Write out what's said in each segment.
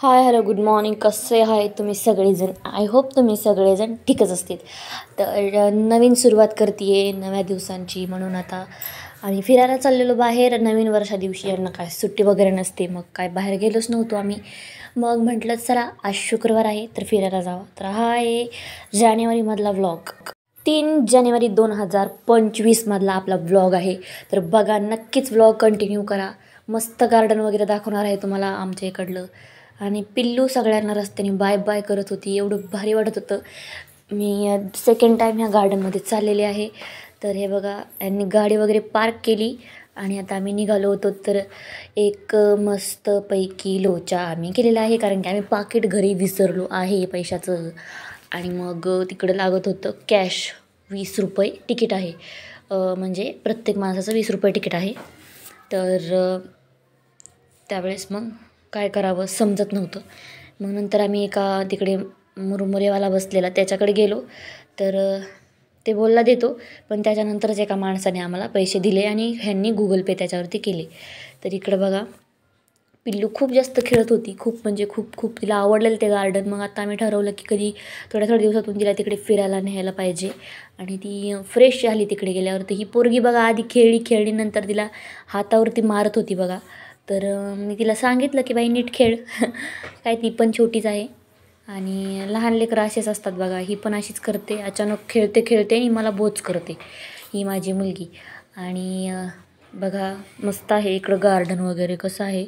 Hi hello good morning. कसे आहे तुम्ही सगळेजण? आय होप तुम्ही सगळेजण ठीकच असतील. तर नवीन सुरुवात करते आहे नव्या दिवसांची, म्हणून आता आम्ही फिरायला चाललेलो बाहेर. नवीन वर्षा दिवशी यांना काय सुट्टी वगैरे नसते, मग काय बाहेर गेलोच नव्हतो आम्ही. मग म्हटलं चला आज शुक्रवार आहे तर फिरायला जावं. तर हा आहे जानेवारीमधला व्लॉग. 3 जानेवारी 2025मधला आपला व्लॉग आहे. तर बघा, नक्कीच व्लॉग कंटिन्यू करा. मस्त गार्डन वगैरे दाखवणार आहे तुम्हाला आमच्या इकडलं. आणि पिल्लू सगळ्यांना रस्त्याने बाय बाय करत होती, एवढं भारी वाटत होतं. मी सेकंड टाईम ह्या गार्डनमध्ये चाललेले आहे. तर हे बघा, यांनी गाडी वगैरे पार्क केली आणि आता आम्ही निघालो होतो. तर एक मस्तपैकी लोचा आम्ही केलेला आहे, कारण की आम्ही पाकीट घरी विसरलो आहे पैशाचं. आणि मग तिकडं लागत होतं कॅश. 20 रुपये तिकीट आहे, म्हणजे प्रत्येक माणसाचं 20 रुपये तिकीट आहे. तर त्यावेळेस मग काय करावं समजत नव्हतं. मग नंतर आम्ही एका तिकडे मुरमुरेवाला बसलेला त्याच्याकडे गेलो. तर ते बोलला देतो, पण त्याच्यानंतरच एका माणसाने आम्हाला पैसे दिले आणि ह्यांनी गुगल पे त्याच्यावरती केले. तर इकडं बघा, पिल्लू खूप जास्त खेळत होती, खूप म्हणजे खूप तिला आवडलेलं ते गार्डन. मग आता आम्ही ठरवलं की कधी थोड्या दिवसातून तिला तिकडे फिरायला न्यायला पाहिजे. आणि ती फ्रेश झाली तिकडे गेल्यावर. तर ही पोरगी बघा, आधी खेळली नंतर तिला हातावरती मारत होती बघा. तर मी तिला सांगितलं की बाई नीट खेळ. काय, ती पण छोटीच आहे आणि लहान लेकरं असेच असतात बघा. ही पण अशीच करते, अचानक खेळते आणि मला बोच करते ही माझी मुलगी. आणि बघा, मस्त आहे इकडं गार्डन वगैरे कसं आहे.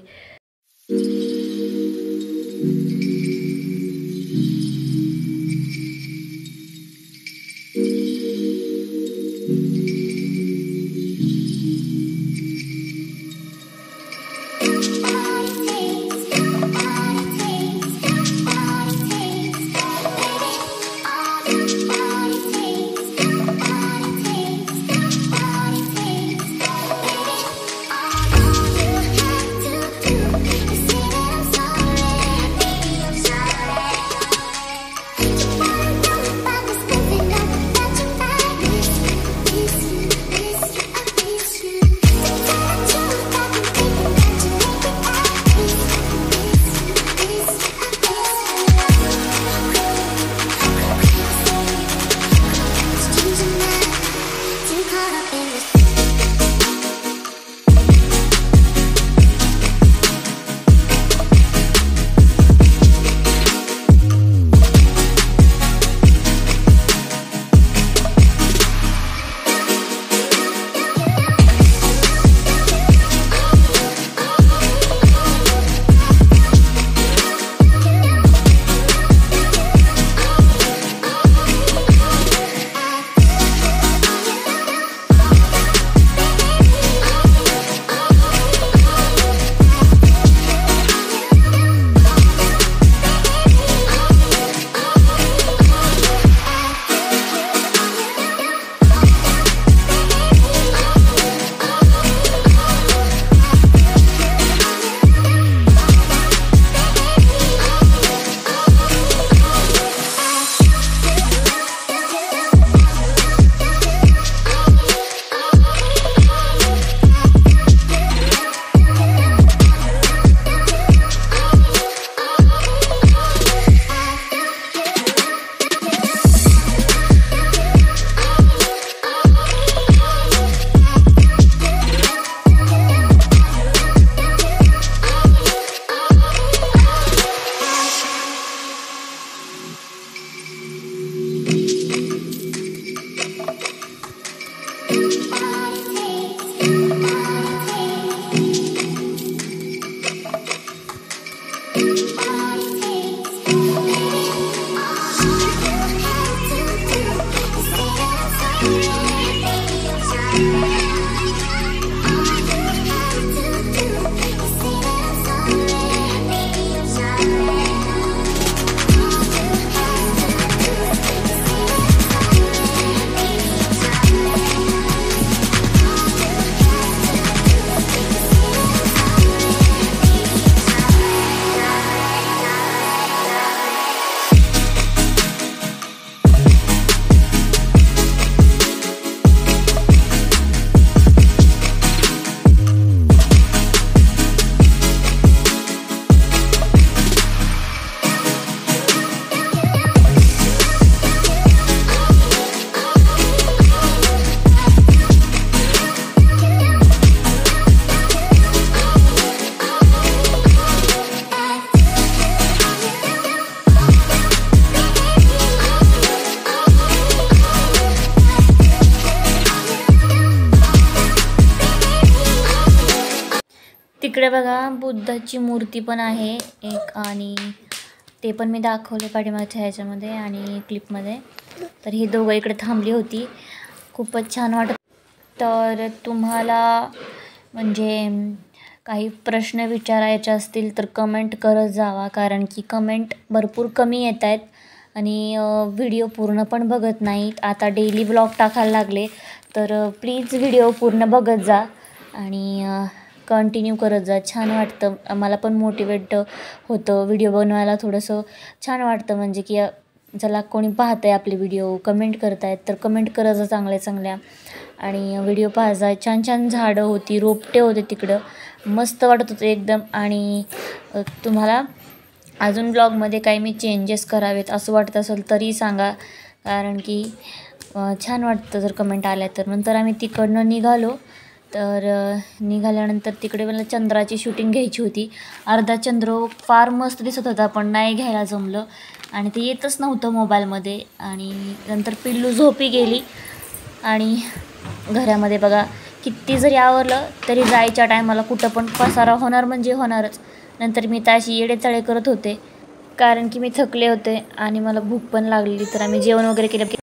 इकडे बघा बुद्धाची मूर्ती पण आहे एक, आणि ते पण मी दाखवले पाठीमागच्या ह्याच्यामध्ये आणि क्लिपमध्ये. तर ही दोघं इकडे थांबली होती, खूपच छान वाटत. तर तुम्हाला म्हणजे काही प्रश्न विचारायचे असतील तर कमेंट करत जावा, कारण की कमेंट भरपूर कमी येत आहेत आणि व्हिडिओ पूर्ण पण बघत नाहीत. आता डेली ब्लॉग टाकायला लागले, तर प्लीज व्हिडिओ पूर्ण बघत जा आणि कंटिन्यू करत जा. छान वाटतं, मला पण मोटिवेट होतं व्हिडिओ बनवायला, थोडंसं छान वाटतं. म्हणजे की चला कोणी पाहतं आहे आपले व्हिडिओ, कमेंट करत आहेत, तर कमेंट करत जा चांगल्या चांगल्या. आणि व्हिडिओ पाहायचा. छान छान झाडं होती, रोपटे होते तिकडं, मस्त वाटत होतं एकदम. आणि तुम्हाला अजून ब्लॉगमध्ये काही मी चेंजेस करावेत असं वाटत असेल तरी सांगा, कारण की छान वाटतं जर कमेंट आल्या तर. नंतर आम्ही तिकडनं निघालो. तर निघाल्यानंतर तिकडे मला चंद्राची शूटिंग घ्यायची होती. अर्धा चंद्र फार मस्त दिसत होता, पण नाही घ्यायला जमलं आणि ते येतच नव्हतं मोबाईलमध्ये. आणि नंतर पिल्लू झोपी गेली आणि घरामध्ये बघा किती जरी आवरलं तरी जायच्या टायमाला कुठं पण पसारा होणार म्हणजे होणारच. नंतर मी ताशी येडेचाळे करत होते, कारण की मी थकले होते आणि मला भूक पण लागलेली. तर आम्ही जेवण वगैरे केलं.